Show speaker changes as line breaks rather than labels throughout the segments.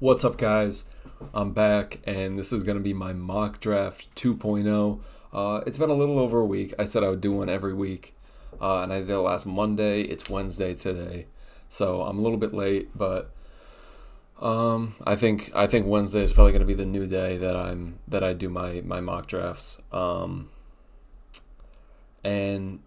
What's up, guys? I'm back, and this is going to be my mock draft 2.0. It's been a little over a week. I said I would do one every week, and I did it last Monday. It's Wednesday today, so I'm a little bit late, but I think Wednesday is probably going to be the new day that I do my mock drafts. And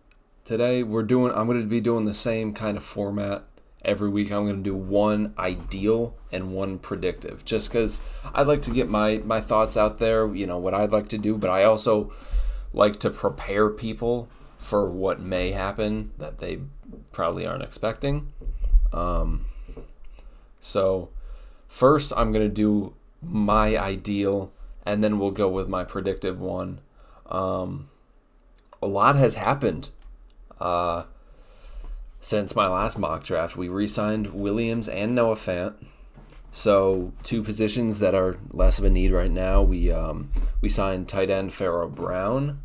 today I'm going to be doing the same kind of format every week. I'm going to do one ideal and one predictive, just because I'd like to get my thoughts out there, what I'd like to do, but I also like to prepare people for what may happen that they probably aren't expecting. So first I'm going to do my ideal, and then we'll go with my predictive one. A lot has happened since my last mock draft. We re-signed Williams and Noah Fant. So two positions that are less of a need right now. We signed tight end Pharaoh Brown.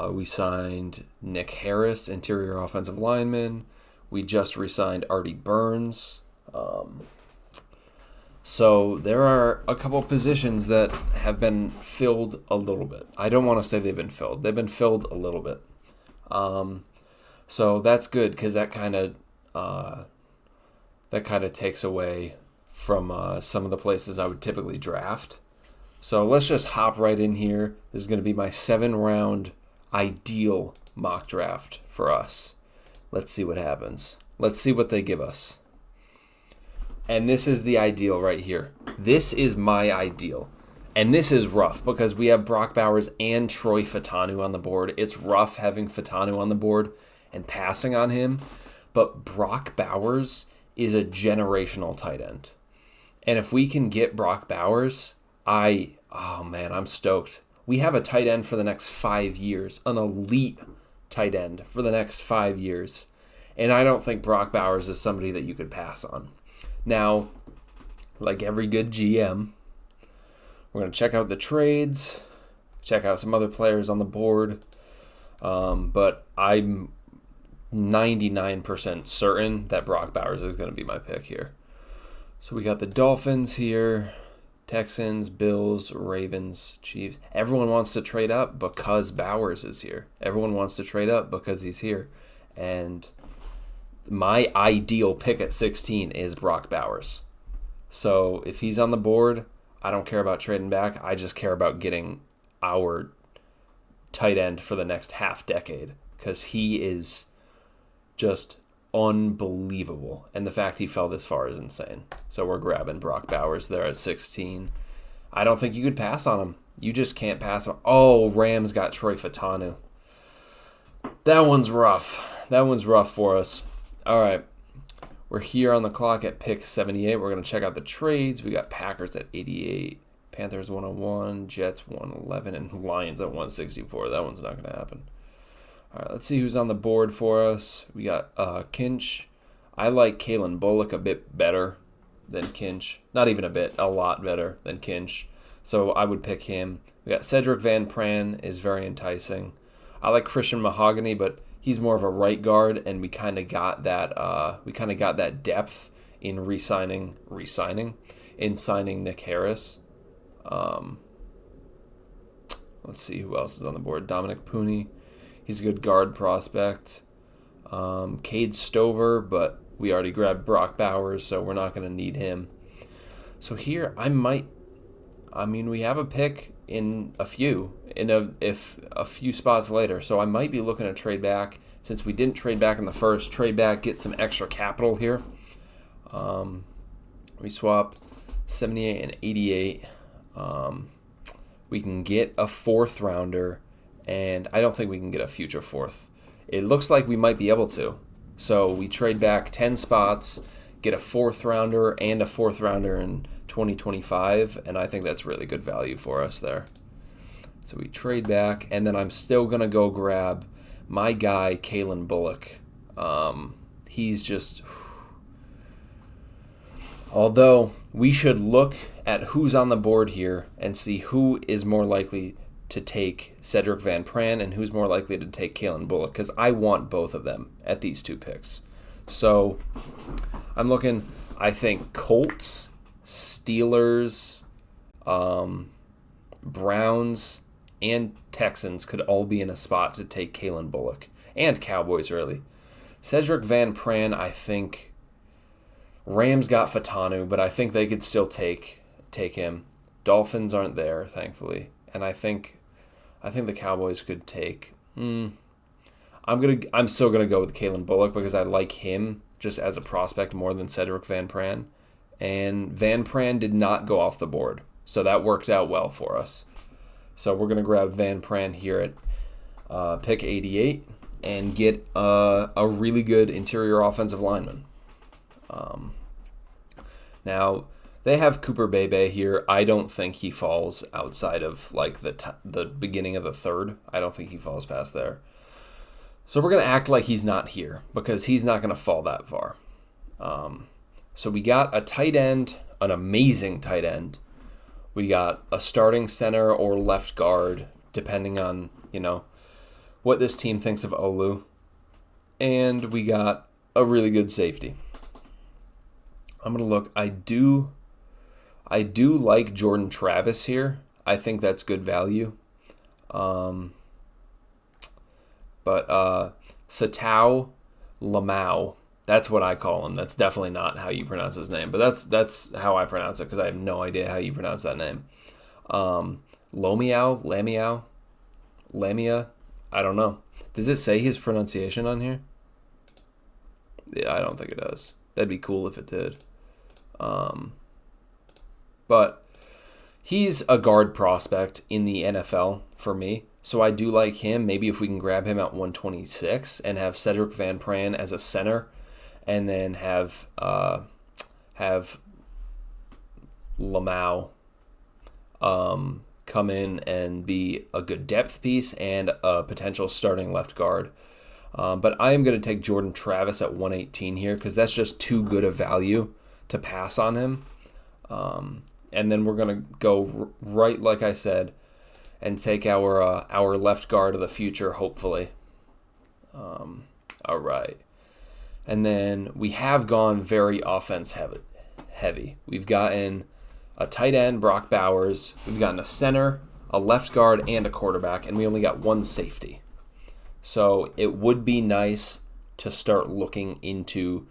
We signed Nick Harris, interior offensive lineman. We just re-signed Artie Burns. So there are a couple positions that have been filled a little bit. I don't want to say they've been filled. They've been filled a little bit. So that's good, because that kind of takes away from some of the places I would typically draft. So let's just hop right in here. This is going to be my 7-round ideal mock draft for us. Let's see what happens. Let's see what they give us. And this is the ideal right here. This is my ideal. And this is rough because we have Brock Bowers and Troy Fautanu on the board. It's rough having Fautanu on the board and passing on him. But Brock Bowers is a generational tight end. And if we can get Brock Bowers, I'm stoked. We have a tight end for the next 5 years, an elite tight end for the next 5 years. And I don't think Brock Bowers is somebody that you could pass on. Now, like every good GM, we're going to check out the trades, check out some other players on the board, but I'm 99% certain that Brock Bowers is going to be my pick here. So we got the Dolphins here, Texans, Bills, Ravens, Chiefs. Everyone wants to trade up because Bowers is here. Everyone wants to trade up because he's here. And my ideal pick at 16 is Brock Bowers. So if he's on the board, I don't care about trading back. I just care about getting our tight end for the next half decade, because he is just unbelievable. And the fact he fell this far is insane. So we're grabbing Brock Bowers there at 16. I don't think you could pass on him. You just can't pass on. Oh, Rams got Troy Fautanu. That one's rough. That one's rough for us. All right. We're here on the clock at pick 78. We're going to check out the trades. We got Packers at 88, Panthers 101, Jets 111, and Lions at 164. That one's not going to happen. All right, let's see who's on the board for us. We got Kinch. I like Kalen Bullock a bit better than Kinch. Not even a bit, a lot better than Kinch. So I would pick him. We got Cedric Van Pran is very enticing. I like Christian Mahogany, but he's more of a right guard, and we kind of got that. We kind of got that depth in signing Nick Harris. Let's see who else is on the board. Dominic Pooney, he's a good guard prospect. Cade Stover, but we already grabbed Brock Bowers, so we're not going to need him. So here we have a pick in a few spots later. So I might be looking to trade back, since we didn't trade back in the first. Trade back, get some extra capital here. We swap 78 and 88. We can get a 4th rounder, and I don't think we can get a future 4th. It looks like we might be able to. So we trade back 10 spots, get a 4th rounder and a 4th rounder in 2025, and I think that's really good value for us there. So we trade back, and then I'm still going to go grab my guy, Kalen Bullock. He's just... Although we should look at who's on the board here and see who is more likely to take Cedric Van Pran and who's more likely to take Kalen Bullock, because I want both of them at these 2 picks. So I'm looking, I think Colts, Steelers, Browns, and Texans could all be in a spot to take Kalen Bullock. And Cowboys, really. Cedric Van Pran, I think. Rams got Fatanu, but I think they could still take him. Dolphins aren't there, thankfully. And I think the Cowboys could take. I'm still gonna go with Kalen Bullock because I like him just as a prospect more than Cedric Van Pran. And Van Pran did not go off the board, so that worked out well for us. So we're gonna grab Van Pran here at pick 88 and get a really good interior offensive lineman. Now they have Cooper Bebe here. I don't think he falls outside of like the beginning of the third. I don't think he falls past there. So we're going to act like he's not here because he's not going to fall that far. So we got a tight end, an amazing tight end. We got a starting center or left guard, depending on, what this team thinks of Olu. And we got a really good safety. I'm going to look. I do like Jordan Travis here. I think that's good value. But Satau Lamau, that's what I call him. That's definitely not how you pronounce his name, but that's how I pronounce it because I have no idea how you pronounce that name. Lamia, I don't know. Does it say his pronunciation on here? Yeah, I don't think it does. That'd be cool if it did. But he's a guard prospect in the NFL for me. So I do like him. Maybe if we can grab him at 126 and have Cedric Van Pran as a center, and then have Lamau come in and be a good depth piece and a potential starting left guard. But I am going to take Jordan Travis at 118 here because that's just too good a value to pass on him. And then we're going to go right, like I said, and take our left guard of the future, hopefully. All right. And then we have gone very offense heavy. We've gotten a tight end, Brock Bowers. We've gotten a center, a left guard, and a quarterback, and we only got one safety. So it would be nice to start looking into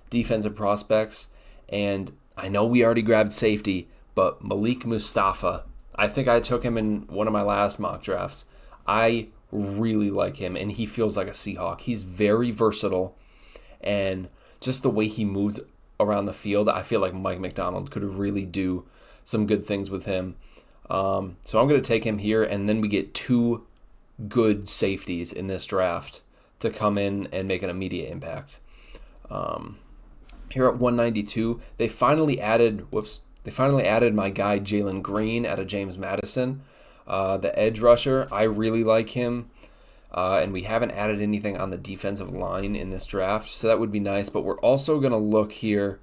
defensive prospects. And I know we already grabbed safety, but Malik Mustafa, I think I took him in one of my last mock drafts. I really like him, and he feels like a Seahawk. He's very versatile, and just the way he moves around the field, I feel like Mike McDonald could really do some good things with him. So I'm going to take him here, and then we get two good safeties in this draft to come in and make an immediate impact. Here at 192, they finally added my guy Jalen Green out of James Madison, the edge rusher. I really like him, and we haven't added anything on the defensive line in this draft, so that would be nice. But we're also going to look here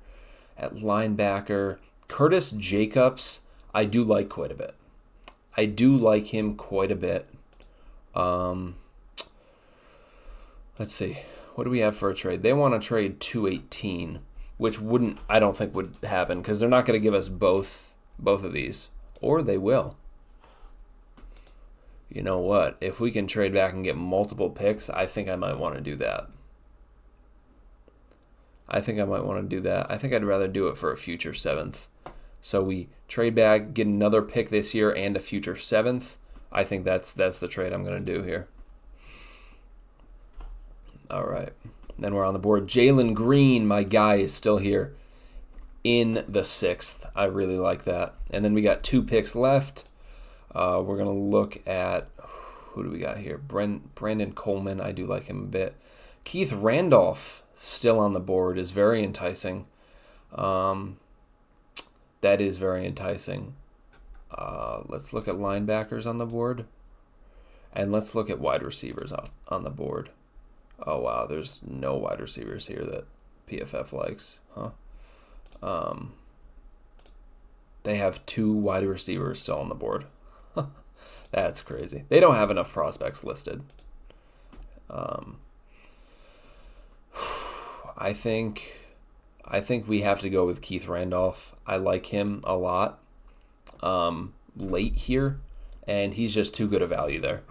at linebacker. Curtis Jacobs, I do like quite a bit. I do like him quite a bit. Let's see. What do we have for a trade? They want to trade 218, which I don't think would happen because they're not going to give us both of these, or they will. You know what? If we can trade back and get multiple picks, I think I might want to do that. I think I'd rather do it for a future 7th. So we trade back, get another pick this year and a future 7th. I think that's the trade I'm going to do here. All right. Then we're on the board. Jalen Green, my guy, is still here in the 6th. I really like that. And then we got 2 picks left. We're going to look at, who do we got here? Brandon Coleman, I do like him a bit. Keith Randolph, still on the board, is very enticing. That is very enticing. Let's look at linebackers on the board. And let's look at wide receivers on the board. Oh, wow, there's no wide receivers here that PFF likes, huh? They have 2 wide receivers still on the board. That's crazy. They don't have enough prospects listed. I think I think we have to go with Keith Randolph. I like him a lot late here, and he's just too good a value there.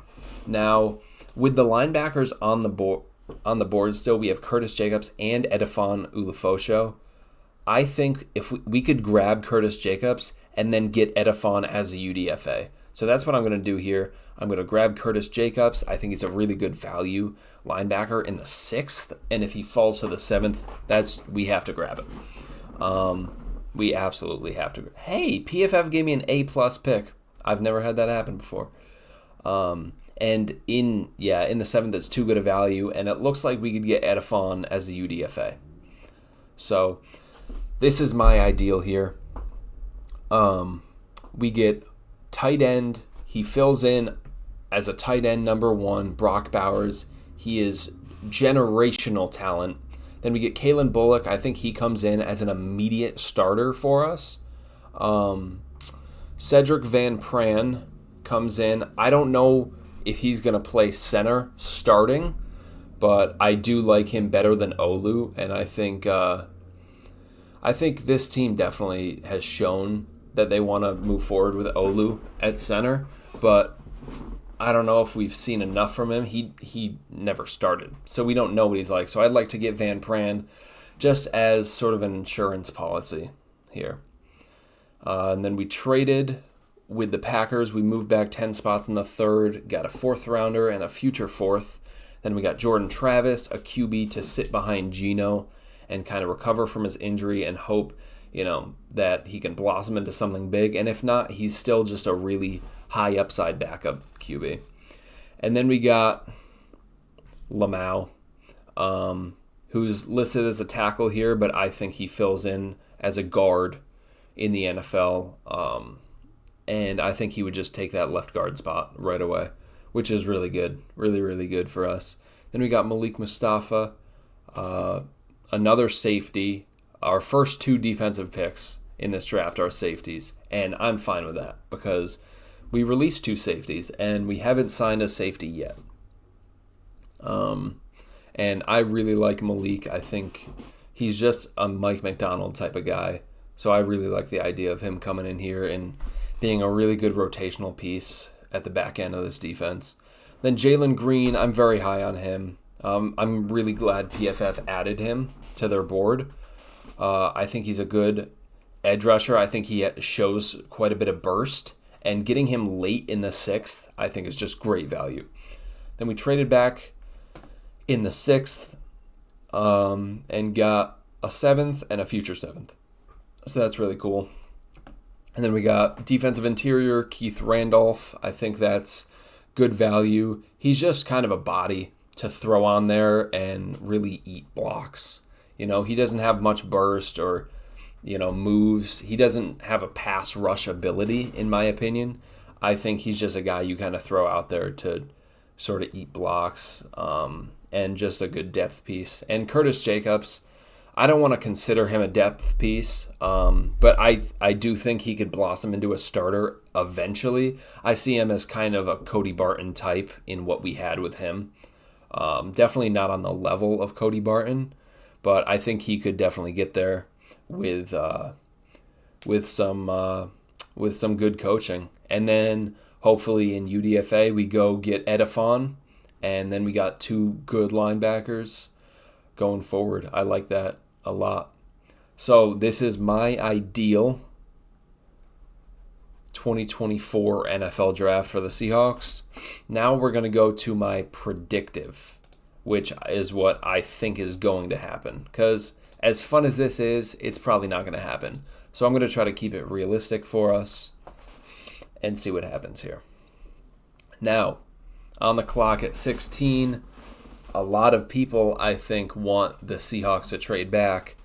Now, with the linebackers on the board still, we have Curtis Jacobs and Edifon Ulufosho. I think if we could grab Curtis Jacobs and then get Edifon as a UDFA. So that's what I'm going to do here. I'm going to grab Curtis Jacobs. I think he's a really good value linebacker in the 6th, and if he falls to the 7th, we have to grab him. We absolutely have to. Hey, PFF gave me an A+ pick. I've never had that happen before. And in the 7th, it's too good a value, and it looks like we could get Edifon as a UDFA. So this is my ideal here. We get tight end. He fills in as a tight end number 1, Brock Bowers. He is generational talent. Then we get Kalen Bullock. I think he comes in as an immediate starter for us. Cedric Van Pran comes in. I don't know if he's going to play center starting, but I do like him better than Olu, and I think this team definitely has shown that they want to move forward with Olu at center, but I don't know if we've seen enough from him. He never started, so we don't know what he's like. So I'd like to get Van Pran just as sort of an insurance policy here. And then we traded with the Packers. We moved back 10 spots in the 3rd, got a 4th rounder and a future 4th. Then we got Jordan Travis, a QB to sit behind Geno and kind of recover from his injury and hope, that he can blossom into something big. And if not, he's still just a really high upside backup QB. And then we got Lamau, who's listed as a tackle here, but I think he fills in as a guard in the NFL. And I think he would just take that left guard spot right away, which is really good. Really, really good for us. Then we got Malik Mustafa, another safety. Our first 2 defensive picks in this draft are safeties, and I'm fine with that because we released 2 safeties, and we haven't signed a safety yet. And I really like Malik. I think he's just a Mike McDonald type of guy, so I really like the idea of him coming in here and being a really good rotational piece at the back end of this defense. Then Jalen Green, I'm very high on him. I'm really glad PFF added him to their board. I think he's a good edge rusher. I think he shows quite a bit of burst, and getting him late in the 6th, I think is just great value. Then we traded back in the 6th and got a 7th and a future 7th. So that's really cool. And then we got defensive interior, Keith Randolph. I think that's good value. He's just kind of a body to throw on there and really eat blocks. He doesn't have much burst or, moves. He doesn't have a pass rush ability, in my opinion. I think he's just a guy you kind of throw out there to sort of eat blocks and just a good depth piece. And Curtis Jacobs, I don't want to consider him a depth piece, but I do think he could blossom into a starter eventually. I see him as kind of a Cody Barton type in what we had with him. Definitely not on the level of Cody Barton, but I think he could definitely get there with some good coaching. And then hopefully in UDFA we go get Edifon, and then we got 2 good linebackers going forward. I like that a lot. So this is my ideal 2024 NFL draft for the Seahawks. Now we're going to go to my predictive, which is what I think is going to happen. Because as fun as this is, it's probably not going to happen. So I'm going to try to keep it realistic for us and see what happens here. Now, on the clock at 16, a lot of people, I think, want the Seahawks to trade back.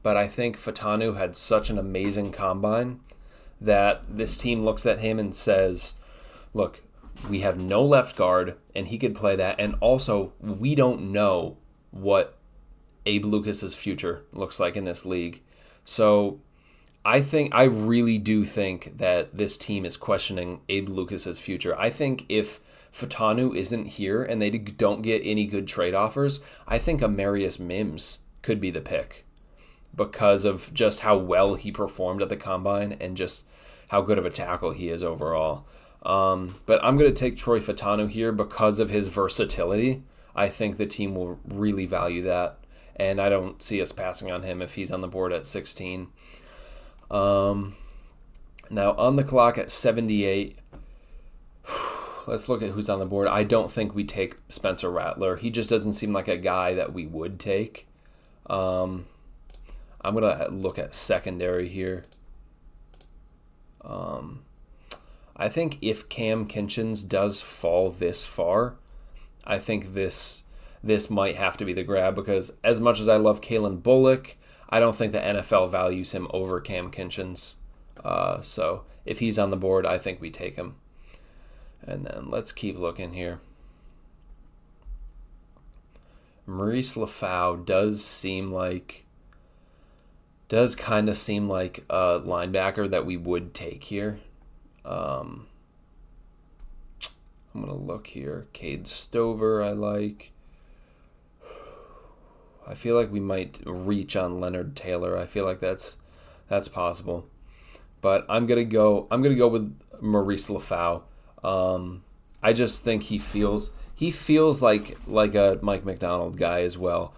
But I think Fatanu had such an amazing combine that this team looks at him and says, look, we have no left guard, and he could play that. And also, we don't know what Abe Lucas's future looks like in this league. So I really do think that this team is questioning Abe Lucas's future. I think if Fatanu isn't here and they don't get any good trade offers, I think Amarius Mims could be the pick. because of just how well he performed at the combine and just how good of a tackle he is overall. But I'm going to take Troy Fautanu here because of his versatility. I think the team will really value that, and I don't see us passing on him if he's on the board at 16. Now on the clock at 78, let's look at who's on the board. I don't think we take Spencer Rattler. He just doesn't seem like a guy that we would take. I'm going to look at secondary here. I think if Cam Kinchins does fall this far, I think this might have to be the grab, because as much as I love Kalen Bullock, I don't think the NFL values him over Cam Kinchins. So if he's on the board, I think we take him. And then let's keep looking here. Maurice Lafau does kind of seem like a linebacker that we would take here. I'm going to look here. Cade Stover I like. I feel like we might reach on Leonard Taylor. I feel like that's possible. But I'm going to go with Maurice Lafau. I just think he feels like a Mike McDonald guy as well.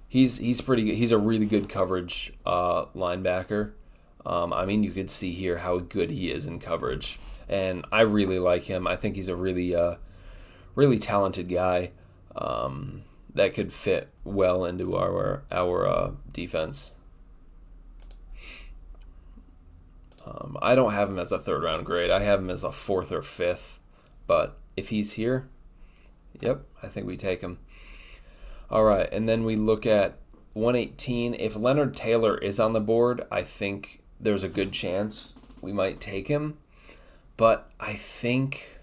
He's pretty good. He's a really good coverage linebacker. I mean, you could see here how good he is in coverage, and I really like him. I think he's a really talented guy that could fit well into our defense. I don't have him as a third round grade. I have him as a fourth or fifth, but if he's here, yep, I think we take him. All right, and then we look at 118. If Leonard Taylor is on the board, I think there's a good chance we might take him. But I think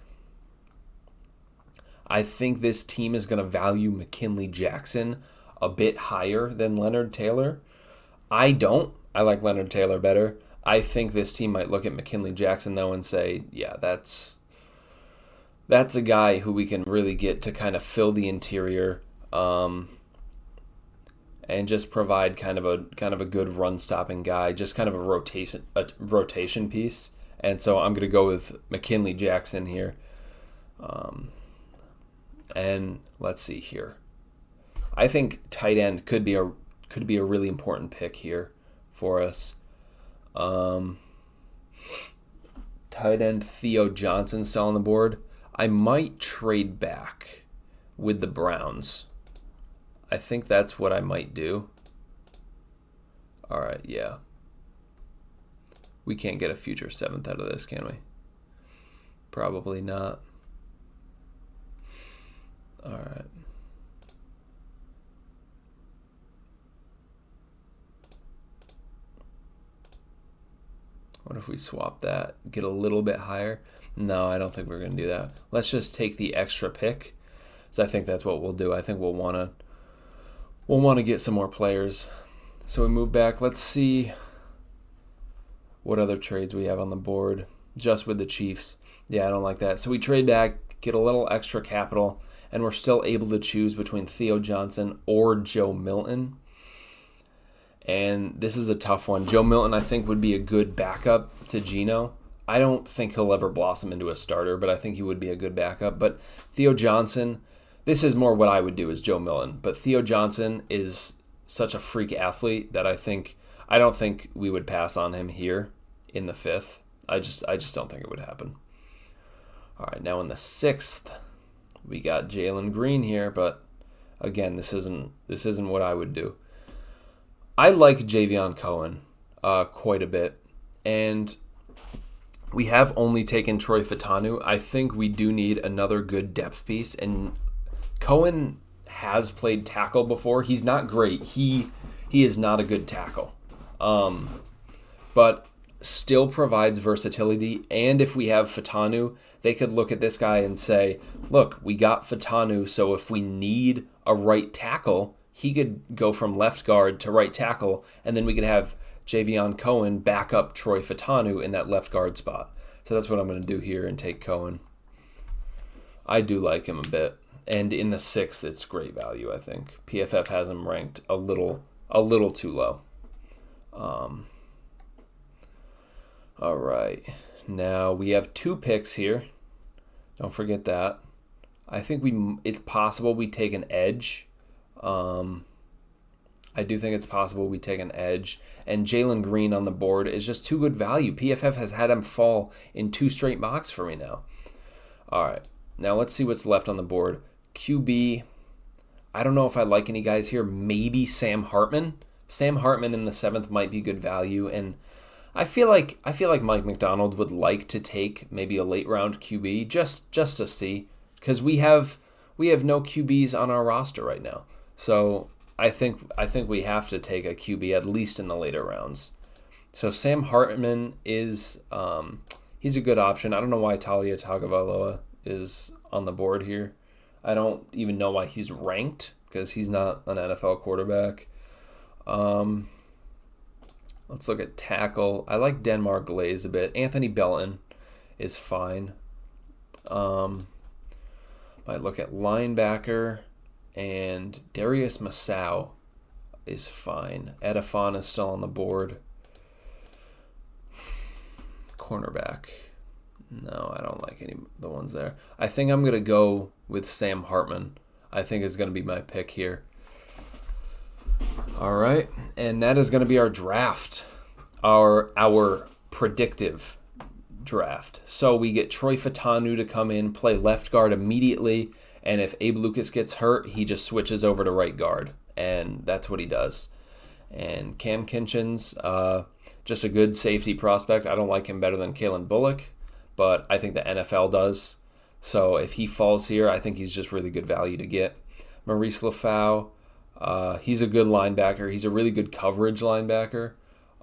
this team is going to value McKinley Jackson a bit higher than Leonard Taylor. I don't. I like Leonard Taylor better. I think this team might look at McKinley Jackson, though, and say, yeah, that's a guy who we can really get to kind of fill the interior and just provide kind of a good run-stopping guy, just kind of a rotation piece. And so I'm going to go with McKinley Jackson here. And let's see here. I think tight end could be a really important pick here for us. Tight end Theo Johnson still on the board. I might trade back with the Browns. I think that's what I might do. All right, yeah. We can't get a future 7th out of this, can we? Probably not. All right. What if we swap that, get a little bit higher? No, I don't think we're going to do that. Let's just take the extra pick, because I think that's what we'll do. I think we'll want to get some more players. So we move back. Let's see what other trades we have on the board. Just with the Chiefs. Yeah, I don't like that. So we trade back, get a little extra capital, and we're still able to choose between Theo Johnson or Joe Milton. And this is a tough one. Joe Milton, I think, would be a good backup to Geno. I don't think he'll ever blossom into a starter, but I think he would be a good backup. But Theo Johnson, this is more what I would do as Joe Milton. But Theo Johnson is such a freak athlete that I don't think we would pass on him here in the 5th. I just don't think it would happen. All right, now in the 6th, we got Jalen Green here, but again, this isn't what I would do. I like Javion Cohen quite a bit, and we have only taken Troy Fautanu. I think we do need another good depth piece, and Cohen has played tackle before. He's not great. He is not a good tackle, but still provides versatility. And if we have Fautanu, they could look at this guy and say, look, we got Fautanu, so if we need a right tackle, he could go from left guard to right tackle, and then we could have Javion Cohen back up Troy Fautanu in that left guard spot. So that's what I'm going to do here and take Cohen. I do like him a bit. And in the 6th, it's great value, I think. PFF has him ranked a little a little too low. All right. Now we have 2 picks here. Don't forget that. I think it's possible we take an edge. I do think it's possible we take an edge. And Jalen Green on the board is just too good value. PFF has had him fall in 2 straight mocks for me now. All right. Now let's see what's left on the board. QB. I don't know if I like any guys here. Maybe Sam Hartman. Sam Hartman in the 7th might be good value. And I feel like Mike McDonald would like to take maybe a late round QB just to see, because we have no QBs on our roster right now. So I think we have to take a QB at least in the later rounds. So Sam Hartman is he's a good option. I don't know why Talia Tagovailoa is on the board here. I don't even know why he's ranked, because he's not an NFL quarterback. Let's look at tackle. I like Denmark Glaze a bit. Anthony Belton is fine. Might look at linebacker, and Darius Masau is fine. Edafon is still on the board. Cornerback. No, I don't like any of the ones there. I think I'm going to go with Sam Hartman. I think is going to be my pick here. All right, and that is going to be our draft, our predictive draft. So we get Troy Fautanu to come in, play left guard immediately, and if Abe Lucas gets hurt, he just switches over to right guard, and that's what he does. And Cam Kinchins, just a good safety prospect. I don't like him better than Kalen Bullock, but I think the NFL does. So if he falls here, I think he's just really good value to get. Maurice Lafau, he's a good linebacker. He's a really good coverage linebacker.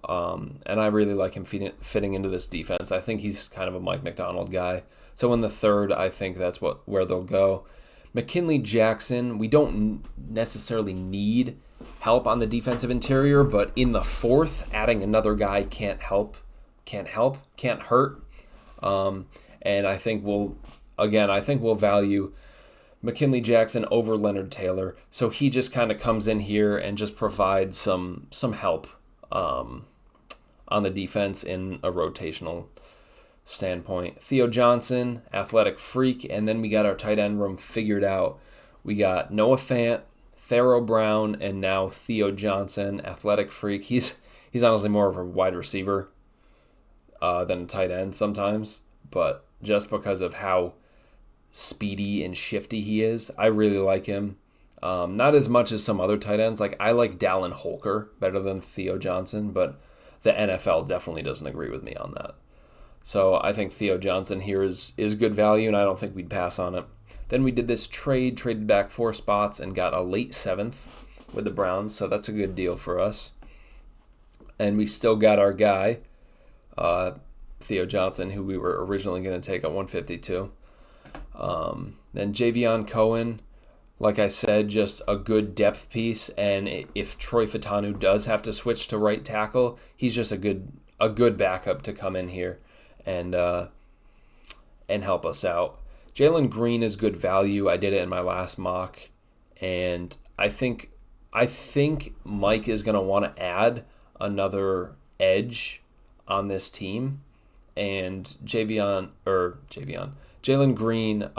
And I really like him fitting into this defense. I think he's kind of a Mike McDonald guy. So in the 3rd, I think that's where they'll go. McKinley Jackson, we don't necessarily need help on the defensive interior, but in the 4th, adding another guy can't hurt. And I think we'll value McKinley Jackson over Leonard Taylor. So he just kind of comes in here and just provides some help on the defense in a rotational standpoint. Theo Johnson, athletic freak, and then we got our tight end room figured out. We got Noah Fant, Pharaoh Brown, and now Theo Johnson, athletic freak. He's honestly more of a wide receiver than a tight end sometimes, but just because of how speedy and shifty he is, I really like him. Not as much as some other tight ends. Like, I like Dallin Holker better than Theo Johnson, but the NFL definitely doesn't agree with me on that. So I think Theo Johnson here is good value, and I don't think we'd pass on it. Then we did this traded back 4 spots and got a late 7th with the Browns, so that's a good deal for us. And we still got our guy, Theo Johnson, who we were originally going to take at 152. Then Javion Cohen, like I said, just a good depth piece, and if Troy Fautanu does have to switch to right tackle, he's just a good backup to come in here and help us out. Jalen Green is good value. I did it in my last mock, and I think Mike is going to want to add another edge on this team, and Jalen Green,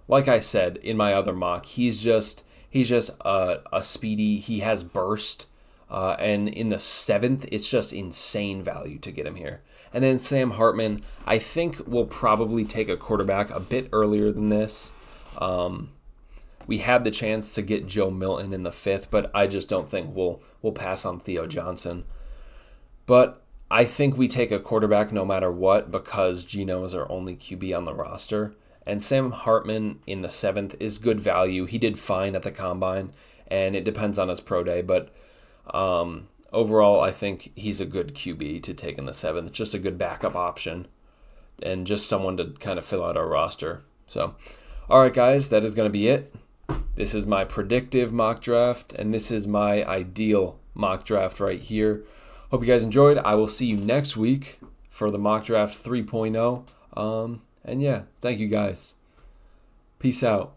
like I said in my other mock, he's just a speedy. He has burst, and in the 7th, it's just insane value to get him here. And then Sam Hartman, I think we'll probably take a quarterback a bit earlier than this. We had the chance to get Joe Milton in the 5th, but I just don't think we'll pass on Theo Johnson. But I think we take a quarterback no matter what, because Geno is our only QB on the roster. And Sam Hartman in the 7th is good value. He did fine at the combine, and it depends on his pro day. But overall, I think he's a good QB to take in the 7th. Just a good backup option and just someone to kind of fill out our roster. So, all right, guys, that is going to be it. This is my predictive mock draft, and this is my ideal mock draft right here. Hope you guys enjoyed. I will see you next week for the mock draft 3.0. And yeah, thank you guys. Peace out.